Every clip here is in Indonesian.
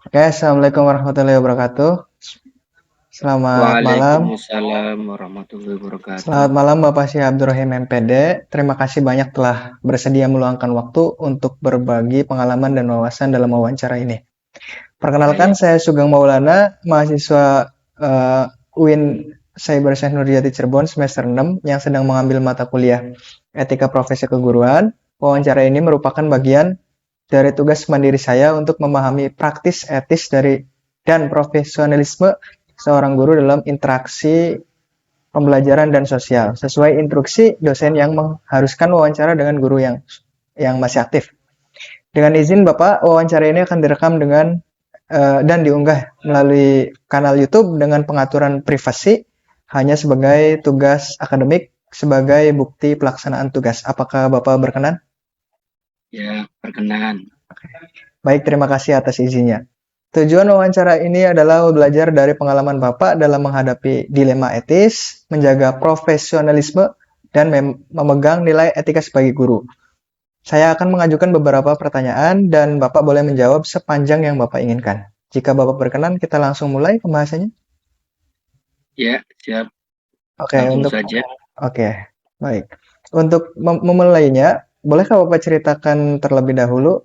Oke, Assalamualaikum warahmatullahi wabarakatuh. Selamat malam. Waalaikumsalam warahmatullahi wabarakatuh. Selamat malam Bapak Syih Abdurrahim MPD. Terima kasih banyak telah bersedia meluangkan waktu untuk berbagi pengalaman dan wawasan dalam wawancara ini. Perkenalkan, Baik, saya Sugeng Maulana, mahasiswa UIN Cyber Science Nurjati Cirebon semester 6 yang sedang mengambil mata kuliah Etika Profesi Keguruan. Wawancara ini merupakan bagian dari tugas mandiri saya untuk memahami praktis etis dan profesionalisme seorang guru dalam interaksi pembelajaran dan sosial, sesuai instruksi dosen yang mengharuskan wawancara dengan guru yang masih aktif. Dengan izin Bapak, wawancara ini akan direkam dan diunggah melalui kanal YouTube dengan pengaturan privasi hanya sebagai tugas akademik sebagai bukti pelaksanaan tugas. Apakah Bapak berkenan? ya perkenan. Baik, terima kasih atas izinnya. Tujuan wawancara ini adalah belajar dari pengalaman Bapak dalam menghadapi dilema etis, menjaga profesionalisme, dan memegang nilai etika sebagai guru. Saya akan mengajukan beberapa pertanyaan dan Bapak boleh menjawab sepanjang yang Bapak inginkan. Jika Bapak berkenan, kita langsung mulai pembahasannya. Ya, siap. Oke, Langsung untuk saja. oke, baik. Untuk memulainya, bolehkah Bapak ceritakan terlebih dahulu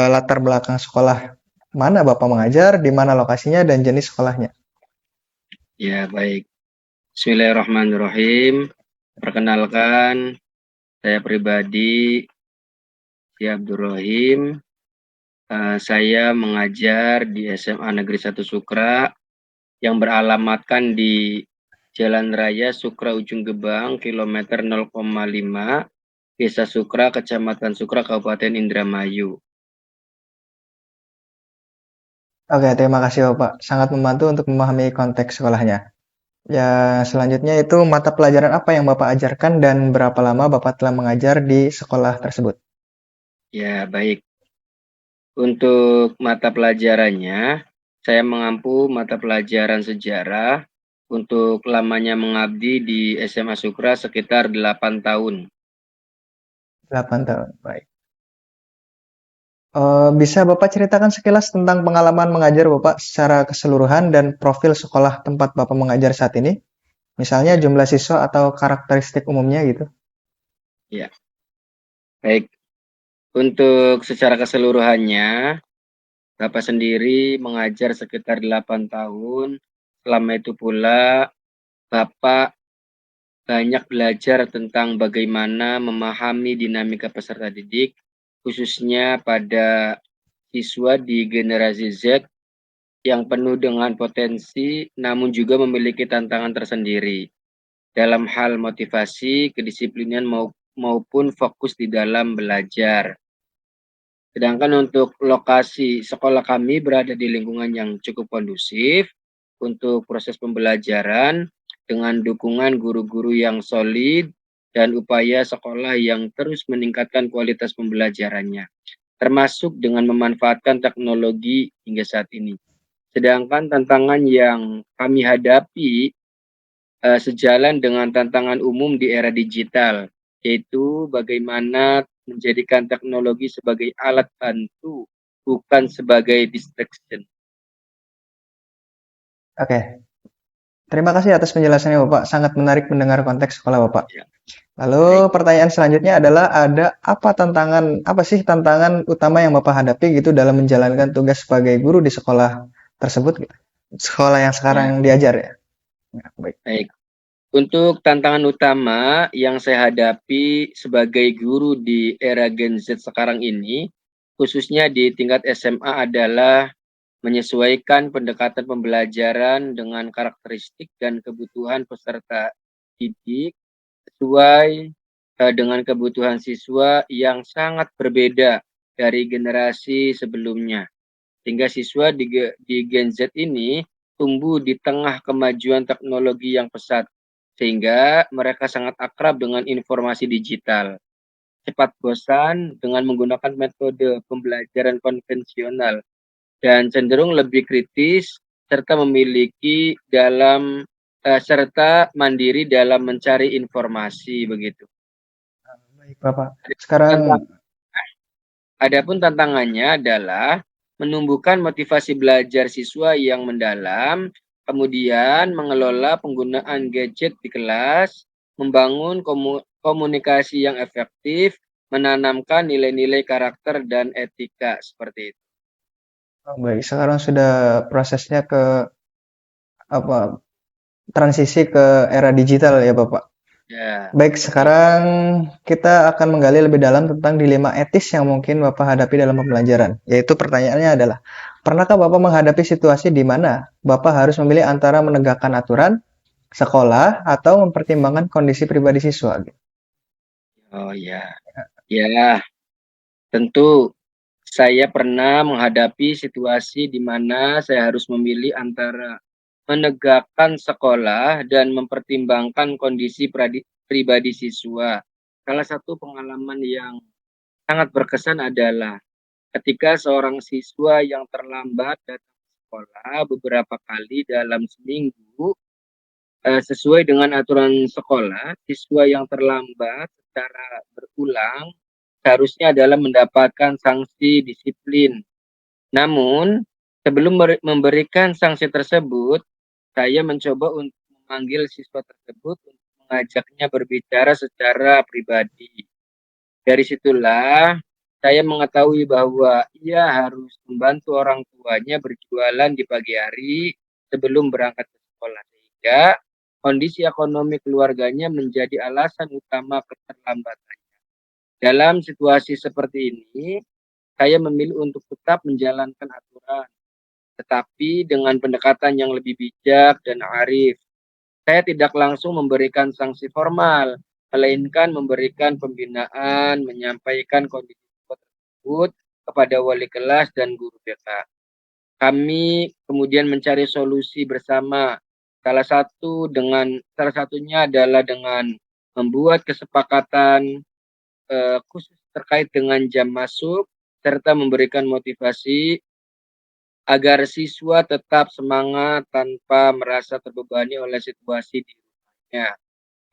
latar belakang sekolah mana Bapak mengajar, di mana lokasinya, dan jenis sekolahnya? Ya, baik. Bismillahirrahmanirrahim. Perkenalkan, saya pribadi, si Abdurrahim. Saya mengajar di SMA Negeri 1 Sukra yang beralamatkan di Jalan Raya Sukra Ujung Gebang, kilometer 0,5, Desa Sukra, Kecamatan Sukra, Kabupaten Indramayu. Oke, terima kasih Bapak. Sangat membantu untuk memahami konteks sekolahnya. Ya, selanjutnya itu mata pelajaran apa yang Bapak ajarkan dan berapa lama Bapak telah mengajar di sekolah tersebut? Ya, baik. Untuk mata pelajarannya, saya mengampu mata pelajaran sejarah untuk lamanya mengabdi di SMA Sukra sekitar 8 tahun. 8 tahun. Baik. Bisa Bapak ceritakan sekilas tentang pengalaman mengajar Bapak secara keseluruhan dan profil sekolah tempat Bapak mengajar saat ini? Misalnya Ya, jumlah siswa atau karakteristik umumnya gitu. ya. Baik. Untuk secara keseluruhannya, Bapak sendiri mengajar sekitar 8 tahun. Selama itu pula, Bapak banyak belajar tentang bagaimana memahami dinamika peserta didik, khususnya pada siswa di generasi Z yang penuh dengan potensi namun juga memiliki tantangan tersendiri dalam hal motivasi, kedisiplinan maupun fokus di dalam belajar. Sedangkan untuk lokasi sekolah kami berada di lingkungan yang cukup kondusif untuk proses pembelajaran dengan dukungan guru-guru yang solid dan upaya sekolah yang terus meningkatkan kualitas pembelajarannya, termasuk dengan memanfaatkan teknologi hingga saat ini. Sedangkan tantangan yang kami hadapi sejalan dengan tantangan umum di era digital, yaitu bagaimana menjadikan teknologi sebagai alat bantu, bukan sebagai distraction. Oke, terima kasih atas penjelasannya Bapak. Sangat menarik mendengar konteks sekolah Bapak. Ya, Lalu baik. pertanyaan selanjutnya adalah apa sih tantangan utama yang Bapak hadapi gitu dalam menjalankan tugas sebagai guru di sekolah tersebut gitu? Sekolah yang sekarang Ya, diajar ya. Ya, baik. baik. Untuk tantangan utama yang saya hadapi sebagai guru di era Gen Z sekarang ini, khususnya di tingkat SMA adalah menyesuaikan pendekatan pembelajaran dengan karakteristik dan kebutuhan peserta didik sesuai dengan kebutuhan siswa yang sangat berbeda dari generasi sebelumnya. Sehingga siswa di Gen Z ini tumbuh di tengah kemajuan teknologi yang pesat, sehingga mereka sangat akrab dengan informasi digital, cepat bosan dengan menggunakan metode pembelajaran konvensional, dan cenderung lebih kritis serta serta mandiri dalam mencari informasi begitu. Baik, Bapak. Sekarang Tantang- Adapun tantangannya adalah menumbuhkan motivasi belajar siswa yang mendalam, kemudian mengelola penggunaan gadget di kelas, membangun komunikasi yang efektif, menanamkan nilai-nilai karakter dan etika seperti itu. Oh, baik, sekarang sudah prosesnya ke apa transisi ke era digital ya Bapak. Ya, Baik, betul. sekarang kita akan menggali lebih dalam tentang dilema etis yang mungkin Bapak hadapi dalam pembelajaran. Yaitu pertanyaannya adalah, pernahkah Bapak menghadapi situasi di mana Bapak harus memilih antara menegakkan aturan sekolah atau mempertimbangkan kondisi pribadi siswa? Oh ya, ya, tentu saya pernah menghadapi situasi di mana saya harus memilih antara menegakkan sekolah dan mempertimbangkan kondisi pribadi siswa. Salah satu pengalaman yang sangat berkesan adalah ketika seorang siswa yang terlambat datang ke sekolah beberapa kali dalam seminggu, sesuai dengan aturan sekolah, siswa yang terlambat secara berulang seharusnya adalah mendapatkan sanksi disiplin. Namun, sebelum memberikan sanksi tersebut, saya mencoba untuk memanggil siswa tersebut untuk mengajaknya berbicara secara pribadi. Dari situlah saya mengetahui bahwa ia harus membantu orang tuanya berjualan di pagi hari sebelum berangkat ke sekolah, sehingga kondisi ekonomi keluarganya menjadi alasan utama keterlambatannya. Dalam situasi seperti ini, saya memilih untuk tetap menjalankan aturan, tetapi dengan pendekatan yang lebih bijak dan arif. Saya tidak langsung memberikan sanksi formal, melainkan memberikan pembinaan, menyampaikan kondisi tersebut kepada wali kelas dan guru BK. Kami kemudian mencari solusi bersama. Salah satunya adalah dengan membuat kesepakatan khusus terkait dengan jam masuk serta memberikan motivasi agar siswa tetap semangat tanpa merasa terbebani oleh situasi di rumahnya.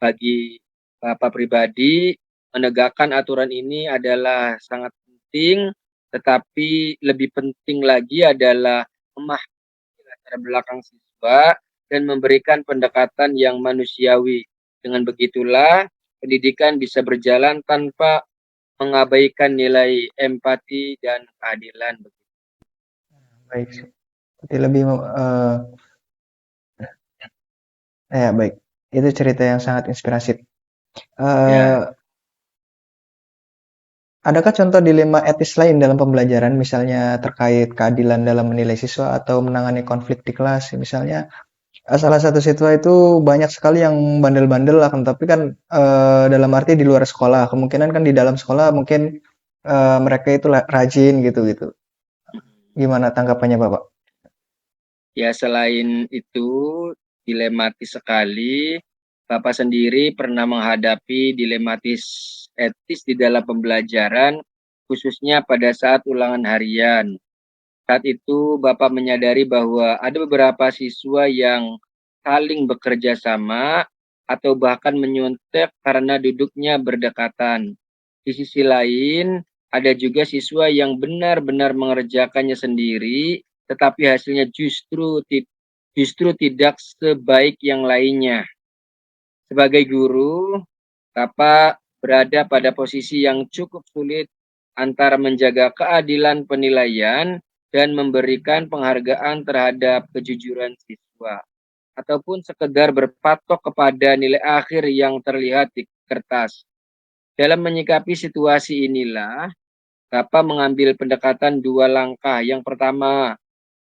Bagi Bapak pribadi, menegakkan aturan ini adalah sangat penting, tetapi lebih penting lagi adalah memahami latar belakang siswa dan memberikan pendekatan yang manusiawi. Dengan begitulah, pendidikan bisa berjalan tanpa mengabaikan nilai empati dan keadilan. Baik, jadi lebih ya baik. Itu cerita yang sangat inspiratif. Ya, Eh, adakah contoh dilema etis lain dalam pembelajaran, misalnya terkait keadilan dalam menilai siswa atau menangani konflik di kelas? Misalnya, salah satu siswa itu banyak sekali yang bandel-bandel akan tapi kan dalam arti di luar sekolah. Kemungkinan kan di dalam sekolah mungkin mereka itu rajin gitu-gitu. Gimana tanggapannya Bapak? ya selain itu dilematis sekali. Bapak sendiri pernah menghadapi dilematis etis di dalam pembelajaran, khususnya pada saat ulangan harian. Saat itu Bapak menyadari bahwa ada beberapa siswa yang saling bekerja sama atau bahkan menyontek karena duduknya berdekatan. Di sisi lain, ada juga siswa yang benar-benar mengerjakannya sendiri, tetapi hasilnya justru tidak sebaik yang lainnya. Sebagai guru, Bapak berada pada posisi yang cukup sulit antara menjaga keadilan penilaian dan memberikan penghargaan terhadap kejujuran siswa, ataupun sekedar berpatok kepada nilai akhir yang terlihat di kertas. Dalam menyikapi situasi inilah, Bapak mengambil pendekatan dua langkah. Yang pertama,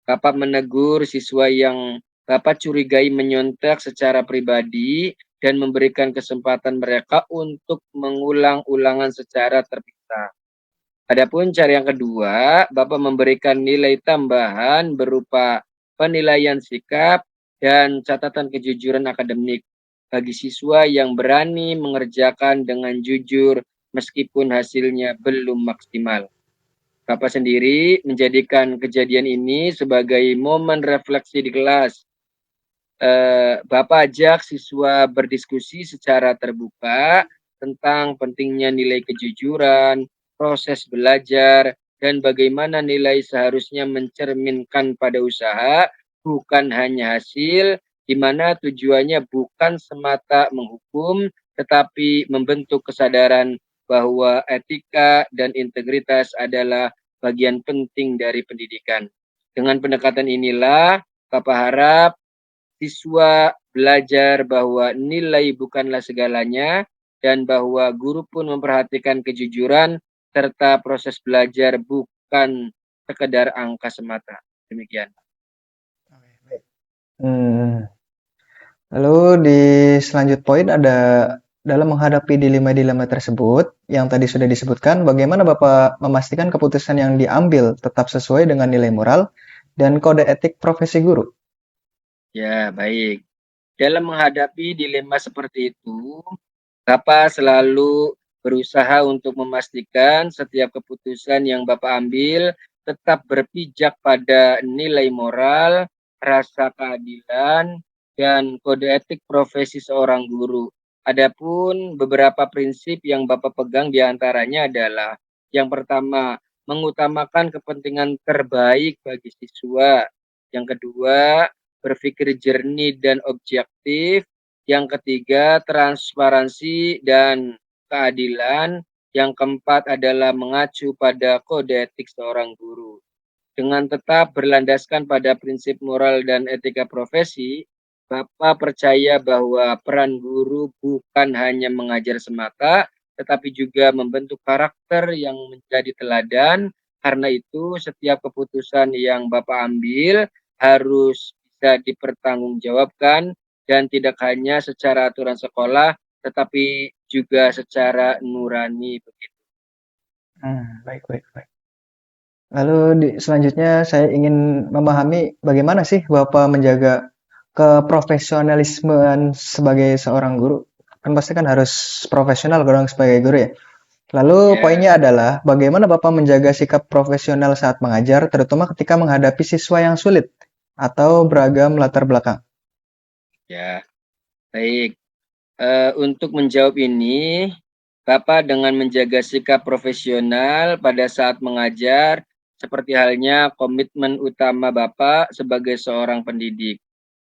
Bapak menegur siswa yang Bapak curigai menyontek secara pribadi dan memberikan kesempatan mereka untuk mengulang ulangan secara terpisah. Adapun cara yang kedua, Bapak memberikan nilai tambahan berupa penilaian sikap dan catatan kejujuran akademik bagi siswa yang berani mengerjakan dengan jujur meskipun hasilnya belum maksimal. Bapak sendiri menjadikan kejadian ini sebagai momen refleksi di kelas. Bapak ajak siswa berdiskusi secara terbuka tentang pentingnya nilai kejujuran, proses belajar, dan bagaimana nilai seharusnya mencerminkan pada usaha, bukan hanya hasil, di mana tujuannya bukan semata menghukum, tetapi membentuk kesadaran bahwa etika dan integritas adalah bagian penting dari pendidikan. Dengan pendekatan inilah, Bapak harap siswa belajar bahwa nilai bukanlah segalanya dan bahwa guru pun memperhatikan kejujuran serta proses belajar bukan sekedar angka semata. Demikian. Hmm. Lalu di selanjut poin ada dalam menghadapi dilema-dilema tersebut yang tadi sudah disebutkan, bagaimana Bapak memastikan keputusan yang diambil tetap sesuai dengan nilai moral dan kode etik profesi guru? Ya, baik. Dalam menghadapi dilema seperti itu, Bapak selalu berusaha untuk memastikan setiap keputusan yang Bapak ambil tetap berpijak pada nilai moral, rasa keadilan, dan kode etik profesi seorang guru. Adapun beberapa prinsip yang Bapak pegang diantaranya adalah yang pertama, mengutamakan kepentingan terbaik bagi siswa. Yang kedua, berpikir jernih dan objektif. Yang ketiga, transparansi dan keadilan. Yang keempat adalah mengacu pada kode etik seorang guru. Dengan tetap berlandaskan pada prinsip moral dan etika profesi, Bapak percaya bahwa peran guru bukan hanya mengajar semata, tetapi juga membentuk karakter yang menjadi teladan. Karena itu, setiap keputusan yang Bapak ambil harus bisa dipertanggungjawabkan dan tidak hanya secara aturan sekolah, tetapi juga secara nurani begitu. Baik, baik, baik. Lalu selanjutnya saya ingin memahami bagaimana sih Bapak menjaga keprofesionalismean sebagai seorang guru. Kan pasti kan harus profesional dong sebagai guru ya. Lalu Ya, poinnya adalah bagaimana Bapak menjaga sikap profesional saat mengajar, terutama ketika menghadapi siswa yang sulit atau beragam latar belakang. ya, baik. Untuk menjawab ini, Bapak dengan menjaga sikap profesional pada saat mengajar, seperti halnya komitmen utama Bapak sebagai seorang pendidik.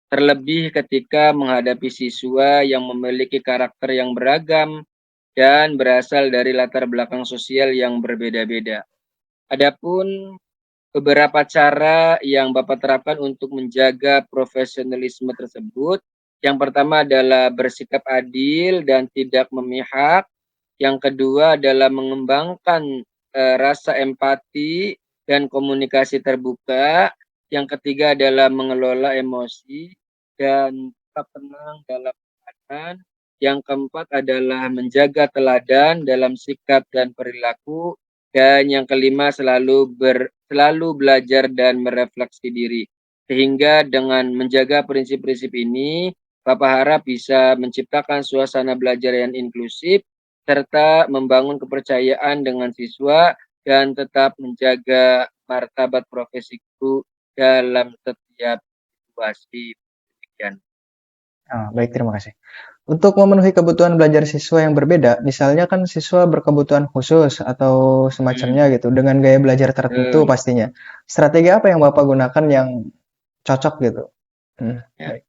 Terlebih ketika menghadapi siswa yang memiliki karakter yang beragam dan berasal dari latar belakang sosial yang berbeda-beda. Adapun beberapa cara yang Bapak terapkan untuk menjaga profesionalisme tersebut. Yang pertama adalah bersikap adil dan tidak memihak. Yang kedua adalah mengembangkan rasa empati dan komunikasi terbuka. Yang ketiga adalah mengelola emosi dan tetap tenang dalam keadaan. Yang keempat adalah menjaga teladan dalam sikap dan perilaku. Dan yang kelima selalu belajar dan merefleksi diri. Sehingga dengan menjaga prinsip-prinsip ini, Bapak harap bisa menciptakan suasana belajar yang inklusif, serta membangun kepercayaan dengan siswa, dan tetap menjaga martabat profesi guru dalam setiap situasi. Demikian. Baik, terima kasih. Untuk memenuhi kebutuhan belajar siswa yang berbeda, misalnya kan siswa berkebutuhan khusus atau semacamnya gitu, dengan gaya belajar tertentu Hmm, pastinya. Strategi apa yang Bapak gunakan yang cocok gitu? ya. Baik.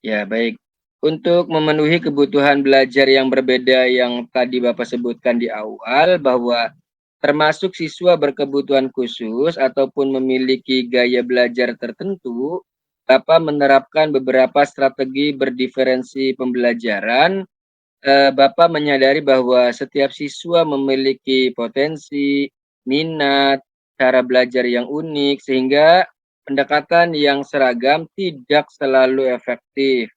Ya, baik. Untuk memenuhi kebutuhan belajar yang berbeda yang tadi Bapak sebutkan di awal, bahwa termasuk siswa berkebutuhan khusus ataupun memiliki gaya belajar tertentu, Bapak menerapkan beberapa strategi berdiferensi pembelajaran. Bapak menyadari bahwa setiap siswa memiliki potensi, minat, cara belajar yang unik, sehingga pendekatan yang seragam tidak selalu efektif.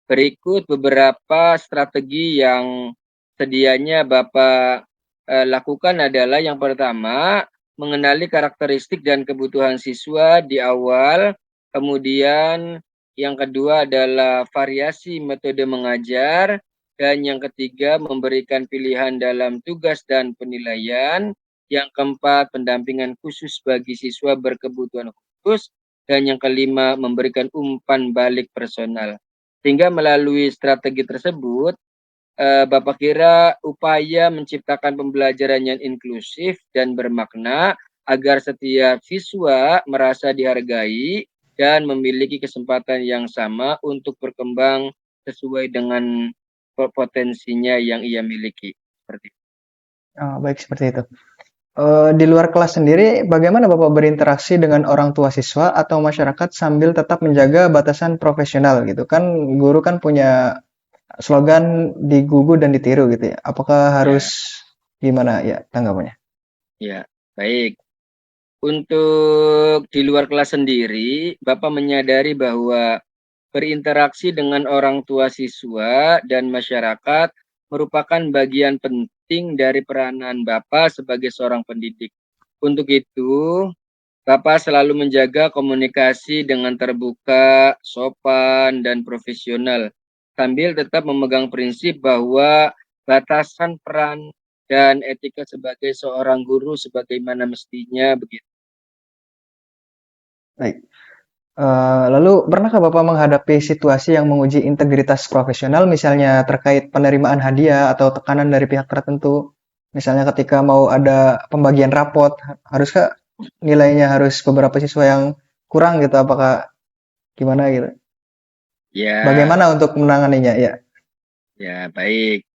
Berikut beberapa strategi yang sedianya Bapak lakukan adalah yang pertama, mengenali karakteristik dan kebutuhan siswa di awal, kemudian yang kedua adalah variasi metode mengajar, dan yang ketiga memberikan pilihan dalam tugas dan penilaian, yang keempat pendampingan khusus bagi siswa berkebutuhan khusus, dan yang kelima memberikan umpan balik personal. Sehingga melalui strategi tersebut, Bapak kira upaya menciptakan pembelajaran yang inklusif dan bermakna agar setiap siswa merasa dihargai dan memiliki kesempatan yang sama untuk berkembang sesuai dengan potensinya yang ia miliki. Seperti itu. Oh, baik seperti itu. Di luar kelas sendiri, bagaimana Bapak berinteraksi dengan orang tua siswa atau masyarakat sambil tetap menjaga batasan profesional gitu? Kan guru kan punya slogan digugu dan ditiru gitu ya. Apakah Ya, harus gimana ya tanggapannya? ya, baik. Untuk di luar kelas sendiri, Bapak menyadari bahwa berinteraksi dengan orang tua siswa dan masyarakat merupakan bagian penting dari peranan Bapak sebagai seorang pendidik. Untuk itu, Bapak selalu menjaga komunikasi dengan terbuka, sopan, dan profesional, sambil tetap memegang prinsip bahwa batasan peran dan etika sebagai seorang guru sebagaimana mestinya begitu. Baik. Lalu pernahkah Bapak menghadapi situasi yang menguji integritas profesional, misalnya terkait penerimaan hadiah atau tekanan dari pihak tertentu? Misalnya ketika mau ada pembagian rapot, haruskah nilainya harus beberapa siswa yang kurang gitu? Apakah gimana gitu? Ya, Bagaimana untuk menanganinya? Ya, ya baik.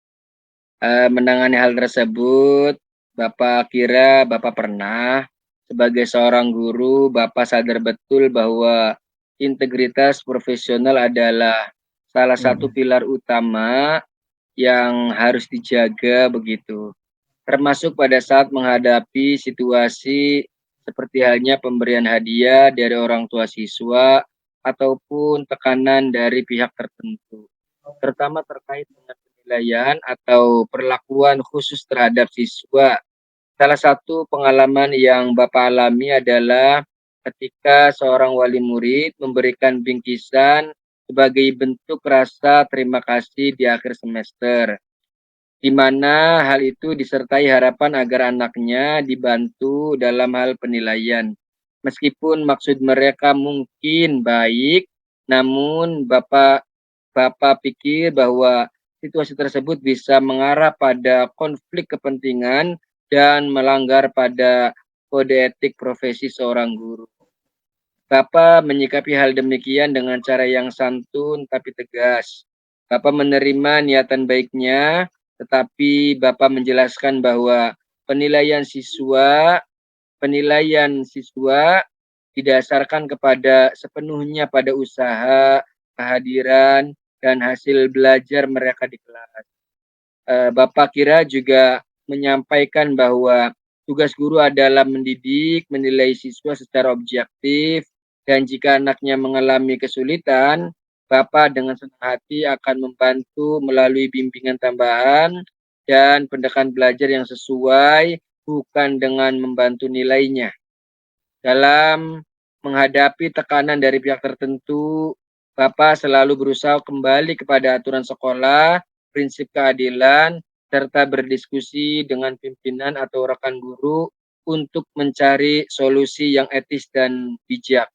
Menangani hal tersebut, Bapak kira Bapak pernah sebagai seorang guru, Bapak sadar betul bahwa integritas profesional adalah salah satu hmm, pilar utama yang harus dijaga begitu. Termasuk pada saat menghadapi situasi seperti halnya pemberian hadiah dari orang tua siswa ataupun tekanan dari pihak tertentu, terutama terkait dengan penilaian atau perlakuan khusus terhadap siswa. Salah satu pengalaman yang Bapak alami adalah ketika seorang wali murid memberikan bingkisan sebagai bentuk rasa terima kasih di akhir semester, di mana hal itu disertai harapan agar anaknya dibantu dalam hal penilaian. Meskipun maksud mereka mungkin baik, namun Bapak pikir bahwa situasi tersebut bisa mengarah pada konflik kepentingan dan melanggar pada kode etik profesi seorang guru. Bapak menyikapi hal demikian dengan cara yang santun tapi tegas. Bapak menerima niatan baiknya, tetapi Bapak menjelaskan bahwa penilaian siswa didasarkan kepada sepenuhnya pada usaha, kehadiran, dan hasil belajar mereka di kelas. Bapak kira juga menyampaikan bahwa tugas guru adalah mendidik, menilai siswa secara objektif, dan jika anaknya mengalami kesulitan, Bapak dengan senang hati akan membantu melalui bimbingan tambahan dan pendekatan belajar yang sesuai, bukan dengan membantu nilainya. Dalam menghadapi tekanan dari pihak tertentu, Bapak selalu berusaha kembali kepada aturan sekolah, prinsip keadilan, serta berdiskusi dengan pimpinan atau rekan guru untuk mencari solusi yang etis dan bijak.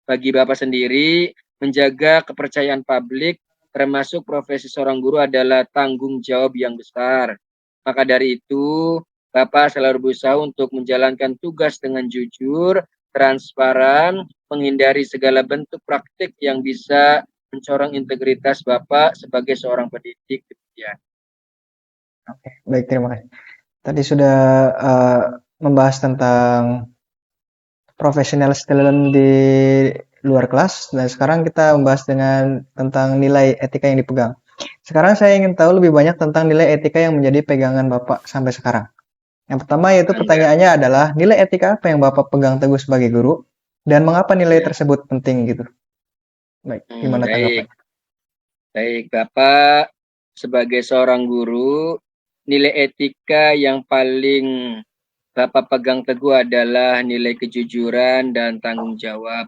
Bagi Bapak sendiri, menjaga kepercayaan publik, termasuk profesi seorang guru adalah tanggung jawab yang besar. Maka dari itu, Bapak selalu berusaha untuk menjalankan tugas dengan jujur, transparan, menghindari segala bentuk praktik yang bisa mencorong integritas Bapak sebagai seorang pendidik. Ya. oke, baik terima kasih. Tadi sudah membahas tentang professional talent di luar kelas. Dan sekarang kita membahas tentang nilai etika yang dipegang. Sekarang saya ingin tahu lebih banyak tentang nilai etika yang menjadi pegangan Bapak sampai sekarang. Yang pertama yaitu Ya, pertanyaannya adalah nilai etika apa yang Bapak pegang teguh sebagai guru dan mengapa nilai ya. tersebut penting gitu. Baik, gimana Baik, tanggapannya? baik Bapak sebagai seorang guru, nilai etika yang paling Bapak pegang teguh adalah nilai kejujuran dan tanggung jawab.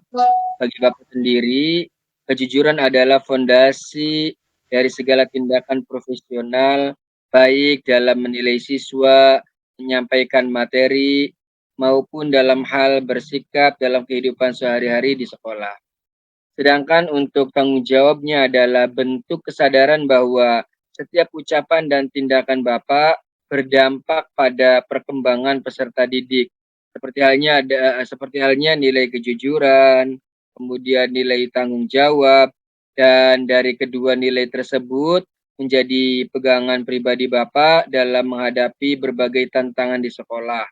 Bagi Bapak sendiri, kejujuran adalah fondasi dari segala tindakan profesional, baik dalam menilai siswa, menyampaikan materi, maupun dalam hal bersikap dalam kehidupan sehari-hari di sekolah. Sedangkan untuk tanggung jawabnya adalah bentuk kesadaran bahwa setiap ucapan dan tindakan Bapak berdampak pada perkembangan peserta didik. seperti halnya nilai kejujuran, kemudian nilai tanggung jawab, dan dari kedua nilai tersebut menjadi pegangan pribadi Bapak dalam menghadapi berbagai tantangan di sekolah,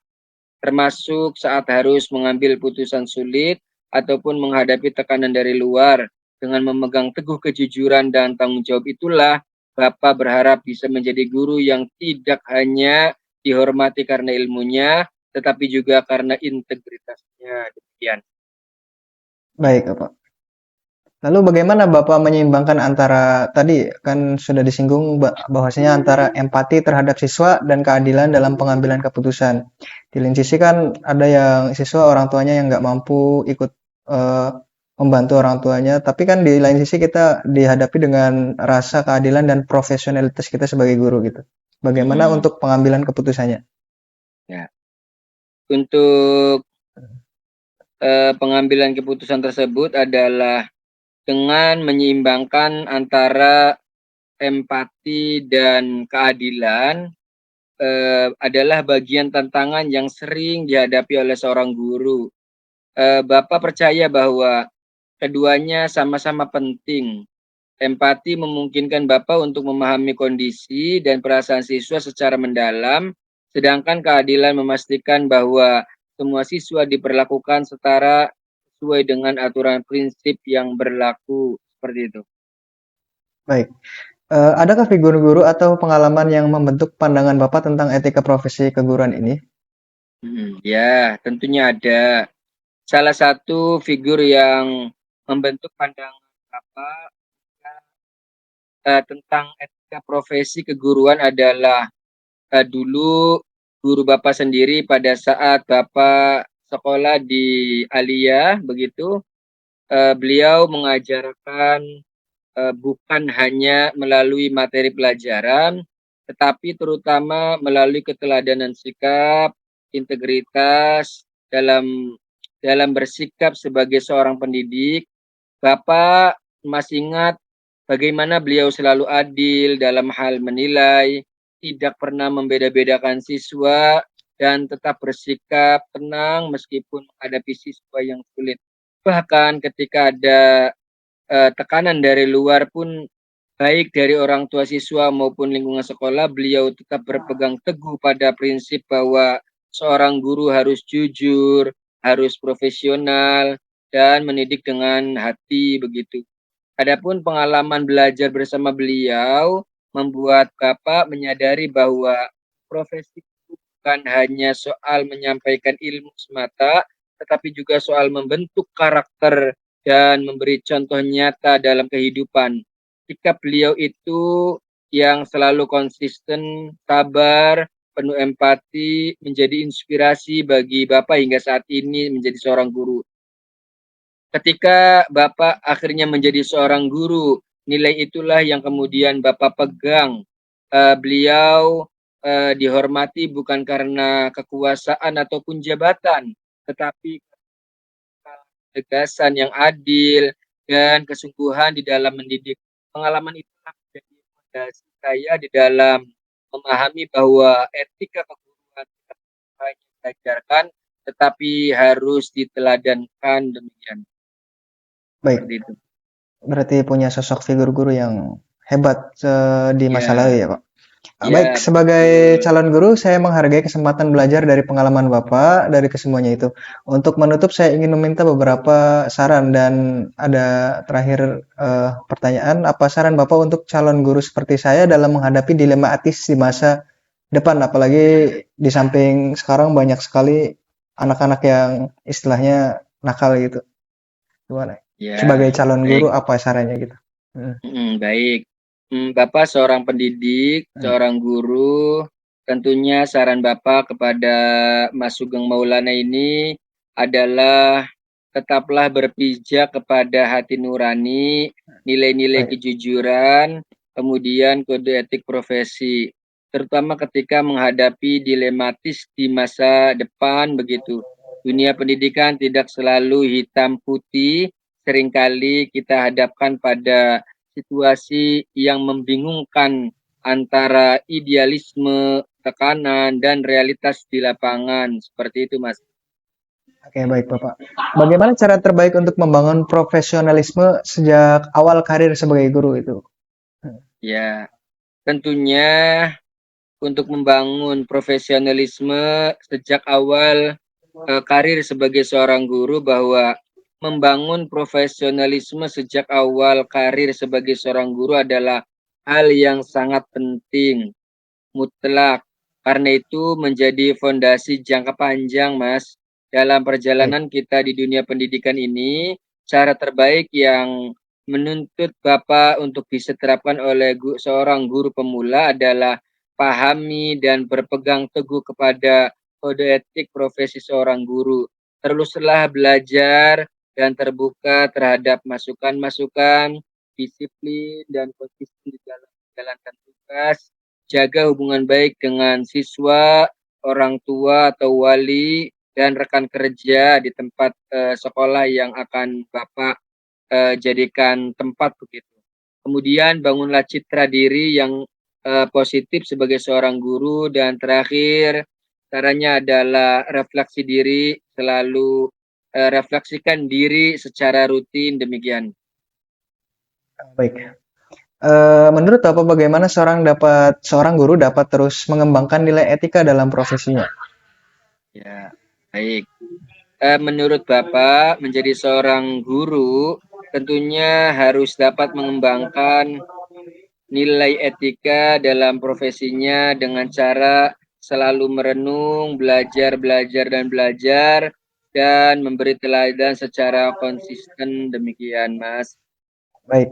termasuk saat harus mengambil putusan sulit ataupun menghadapi tekanan dari luar. Dengan memegang teguh kejujuran dan tanggung jawab itulah Bapak berharap bisa menjadi guru yang tidak hanya dihormati karena ilmunya, tetapi juga karena integritasnya. Demikian. Baik, Bapak. Lalu bagaimana Bapak menyeimbangkan antara tadi kan sudah disinggung bahwasanya antara empati terhadap siswa dan keadilan dalam pengambilan keputusan. Di lain sisi kan ada yang siswa orang tuanya yang nggak mampu ikut eh, membantu orang tuanya, tapi kan di lain sisi kita dihadapi dengan rasa keadilan dan profesionalitas kita sebagai guru gitu. Bagaimana Hmm, untuk pengambilan keputusannya? ya. Untuk pengambilan keputusan tersebut adalah dengan menyeimbangkan antara empati dan keadilan, adalah bagian tantangan yang sering dihadapi oleh seorang guru. Bapak percaya bahwa keduanya sama-sama penting. Empati memungkinkan Bapak untuk memahami kondisi dan perasaan siswa secara mendalam, sedangkan keadilan memastikan bahwa semua siswa diperlakukan setara sesuai dengan aturan prinsip yang berlaku. Seperti itu. Baik. Adakah figur guru atau pengalaman yang membentuk pandangan Bapak tentang etika profesi keguruan ini? Ya, tentunya ada. Salah satu figur yang membentuk pandangan Bapak tentang etika profesi keguruan adalah dulu guru Bapak sendiri pada saat Bapak sekolah di Alia begitu, beliau mengajarkan bukan hanya melalui materi pelajaran, tetapi terutama melalui keteladanan sikap, integritas dalam dalam bersikap sebagai seorang pendidik. Bapak masih ingat bagaimana beliau selalu adil dalam hal menilai, tidak pernah membeda-bedakan siswa, dan tetap bersikap tenang meskipun menghadapi siswa yang sulit. Bahkan ketika ada tekanan dari luar pun, baik dari orang tua siswa maupun lingkungan sekolah, beliau tetap berpegang teguh pada prinsip bahwa seorang guru harus jujur, harus profesional, dan mendidik dengan hati begitu. Adapun pengalaman belajar bersama beliau membuat Bapak menyadari bahwa profesi itu bukan hanya soal menyampaikan ilmu semata, tetapi juga soal membentuk karakter dan memberi contoh nyata dalam kehidupan. Sikap beliau itu yang selalu konsisten, sabar, penuh empati, menjadi inspirasi bagi Bapak hingga saat ini menjadi seorang guru. Ketika Bapak akhirnya menjadi seorang guru, nilai itulah yang kemudian Bapak pegang. Beliau dihormati bukan karena kekuasaan ataupun jabatan, tetapi ketegasan yang adil dan kesungguhan di dalam mendidik. Pengalaman itulah menjadi fondasi saya di dalam memahami bahwa etika keguruan tidak hanya diajarkan, tetapi harus diteladankan demikian. Baik, Seperti itu. berarti punya sosok figur guru yang hebat di masa lalu Ya, ya, Pak. Baik, ya sebagai betul. calon guru, saya menghargai kesempatan belajar dari pengalaman Bapak, dari kesemuanya itu. Untuk menutup, saya ingin meminta beberapa saran dan ada terakhir pertanyaan, apa saran Bapak untuk calon guru seperti saya dalam menghadapi dilema etis di masa depan, apalagi di samping sekarang banyak sekali anak-anak yang istilahnya nakal gitu. Gimana? Sebagai Ya, calon guru, baik. apa sarannya gitu? Hmm, Baik. Bapak seorang pendidik, hmm, seorang guru, tentunya saran Bapak kepada Mas Sugeng Maulana ini adalah tetaplah berpijak kepada hati nurani, nilai-nilai baik. kejujuran, kemudian kode etik profesi, terutama ketika menghadapi dilematis di masa depan begitu. Dunia pendidikan tidak selalu hitam putih, seringkali kita hadapkan pada situasi yang membingungkan antara idealisme, tekanan, dan realitas di lapangan. Seperti itu, Mas. Oke, baik Bapak. Bagaimana cara terbaik untuk membangun profesionalisme sejak awal karir sebagai guru itu? Ya, tentunya untuk membangun profesionalisme sejak awal karir sebagai seorang guru, bahwa membangun profesionalisme sejak awal karir sebagai seorang guru adalah hal yang sangat penting, mutlak. Karena itu menjadi fondasi jangka panjang, Mas. Dalam Baik, perjalanan kita di dunia pendidikan ini, cara terbaik yang menuntut Bapak untuk bisa terapkan oleh seorang guru pemula adalah pahami dan berpegang teguh kepada kode etik profesi seorang guru. Teruslah belajar dan terbuka terhadap masukan-masukan, disiplin dan konsisten di dalam menjalankan tugas. Jaga hubungan baik dengan siswa, orang tua atau wali, dan rekan kerja di tempat sekolah yang akan Bapak jadikan tempat begitu. Kemudian bangunlah citra diri yang positif sebagai seorang guru, dan terakhir caranya adalah refleksi diri, selalu refleksikan diri secara rutin, demikian. baik. Menurut Bapak bagaimana seorang guru dapat terus mengembangkan nilai etika dalam profesinya? Ya, baik. Menurut Bapak, menjadi seorang guru tentunya harus dapat mengembangkan nilai etika dalam profesinya dengan cara selalu merenung, belajar, belajar, dan belajar, dan memberi teladan secara konsisten, demikian, Mas. Baik,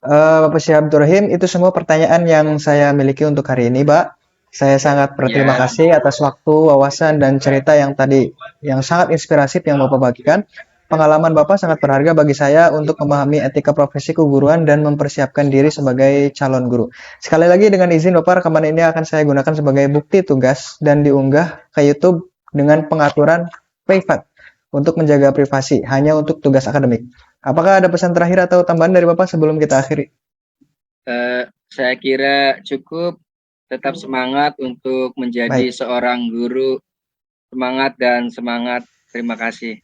Bapak Syihab Abdurrahim, itu semua pertanyaan yang saya miliki untuk hari ini, Pak. Saya sangat berterima Ya, kasih atas waktu, wawasan, dan cerita yang tadi, yang sangat inspiratif yang Bapak bagikan. Pengalaman Bapak sangat berharga bagi saya untuk memahami etika profesi keguruan dan mempersiapkan diri sebagai calon guru. Sekali lagi dengan izin Bapak, rekaman ini akan saya gunakan sebagai bukti tugas dan diunggah ke YouTube dengan pengaturan privat untuk menjaga privasi, hanya untuk tugas akademik. Apakah ada pesan terakhir atau tambahan dari Bapak sebelum kita akhiri? saya kira cukup. Tetap semangat untuk menjadi Baik, seorang guru. Semangat dan semangat. Terima kasih.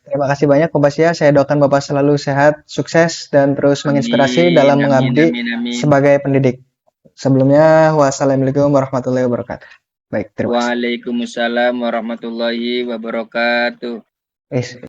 terima kasih banyak Bapak Sia. Saya doakan Bapak selalu sehat, sukses, dan terus menginspirasi Amin, dalam amin, mengabdi amin, amin. sebagai pendidik. Sebelumnya, wassalamualaikum warahmatullahi wabarakatuh. Baik, terima kasih. Waalaikumsalam warahmatullahi wabarakatuh. Eh,